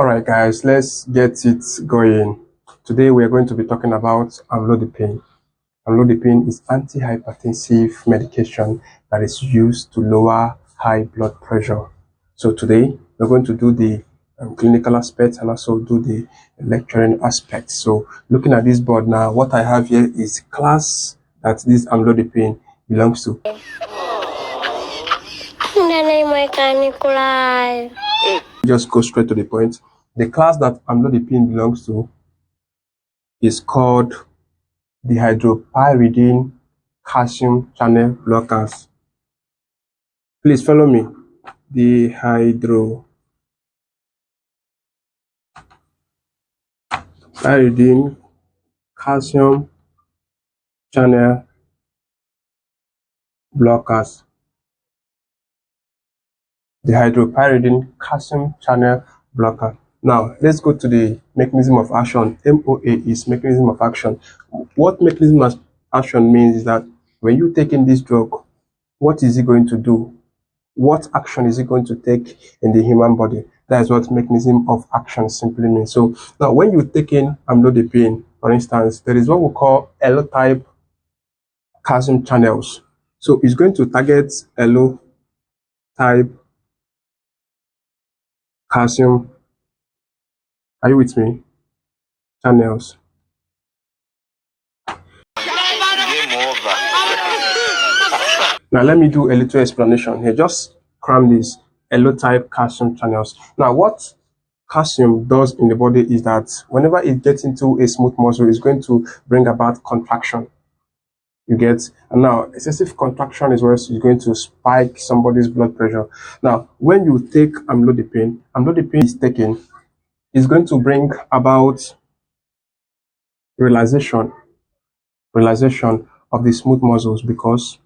Alright guys, let's get it going. Today we are going to be talking about amlodipine. Amlodipine is antihypertensive medication that is used to lower high blood pressure. So today we're going to do the clinical aspects and also do the lecturing aspects. So looking at this board now, what I have here is class that this amlodipine belongs to. Just go straight to the point. The class that amlodipine belongs to is called dihydropyridine calcium channel blockers. Please follow me. Dihydropyridine calcium channel blockers. Dihydropyridine calcium channel blocker. Now, let's go to the mechanism of action. MOA is mechanism of action. What mechanism of action means is that when you take in this drug, what is it going to do? What action is it going to take in the human body? That is what mechanism of action simply means. So now when you take in amlodipine, for instance, there is what we call allo-type calcium channels. So it's going to target allo-type calcium, are you with me? Channels. Now let me do a little explanation here. Just cram this allo-type calcium channels. Now what calcium does in the body is that whenever it gets into a smooth muscle, it's going to bring about contraction. You get? And now excessive contraction is where it's going to spike somebody's blood pressure. Now when you take amlodipine is taken, is going to bring about relaxation of the smooth muscles, because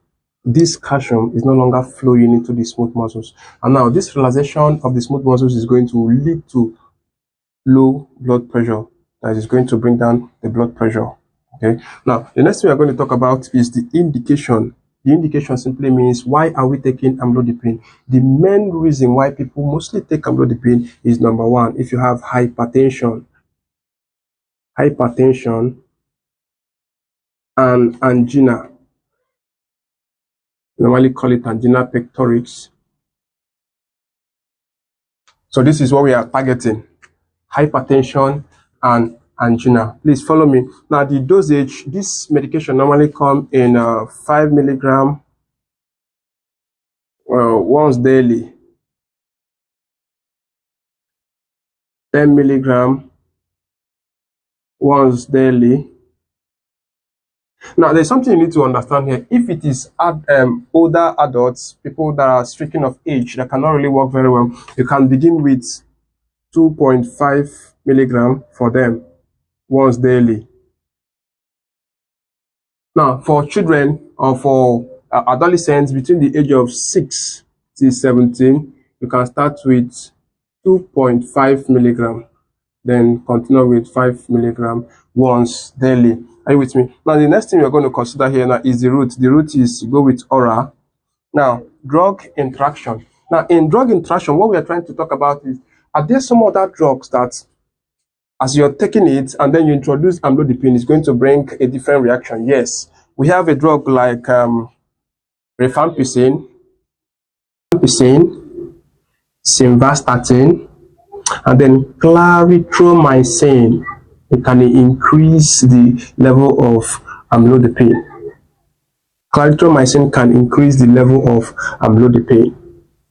this calcium is no longer flowing into the smooth muscles. And now this relaxation of the smooth muscles is going to lead to low blood pressure. That is going to bring down the blood pressure. Okay. Now the next thing we're going to talk about is the indication. The indication simply means, why are we taking amlodipine? The main reason why people mostly take amlodipine is, number one, if you have hypertension and angina. We normally call it angina pectoris. So this is what we are targeting: hypertension and angina. Please follow me. Now the dosage, this medication normally comes in 5 milligram once daily, 10 milligram once daily. Now there's something you need to understand here. If it is older adults, people that are stricken of age, that cannot really work very well, you can begin with 2.5 milligram for them once daily. Now for children or for adolescents between the age of 6 to 17, you can start with 2.5 milligram, then continue with 5 milligram once daily. Are you with me? Now the next thing we're going to consider here now is the route. The route is to go with oral. Now drug interaction. Now in drug interaction, what we are trying to talk about is, are there some other drugs that, as you're taking it and then you introduce amlodipine, is going to bring a different reaction? Yes, we have a drug like rifampicin, simvastatin, and then clarithromycin. It can increase the level of amlodipine. Clarithromycin can increase the level of amlodipine.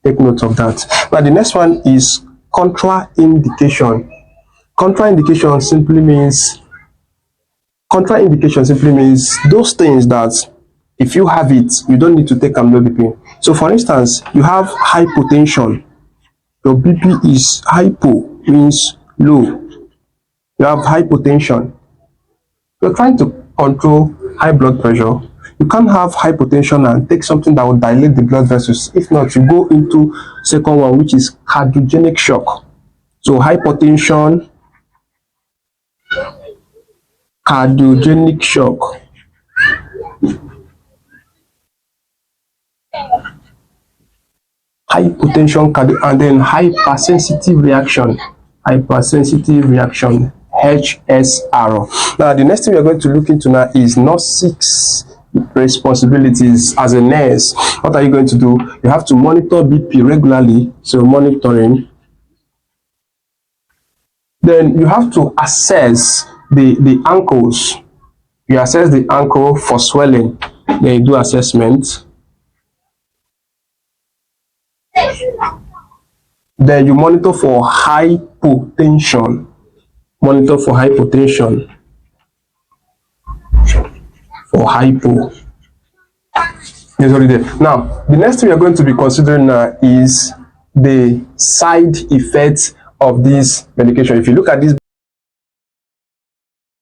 Take note of that. Now the next one is contraindication. Contraindication simply means those things that if you have it, you don't need to take amlodipine. So for instance, you have hypotension. Your BP is hypo, means low. You have hypotension. You're trying to control high blood pressure. You can't have hypotension and take something that will dilate the blood vessels. If not, you go into second one, which is cardiogenic shock. So hypotension, cardiogenic shock. Hypotension, and then hypersensitive reaction. hypersensitive reaction, HSR. Now, the next thing we are going to look into now is nurse 6 responsibilities as a nurse. What are you going to do? You have to monitor BP regularly, so monitoring. Then you have to assess the ankles. You assess the ankle for swelling. Then you do assessment. Then you monitor for hypotension. Monitor for hypotension. For hypo. Yes, already there. Now, the next thing we are going to be considering now is the side effects of this medication. If you look at this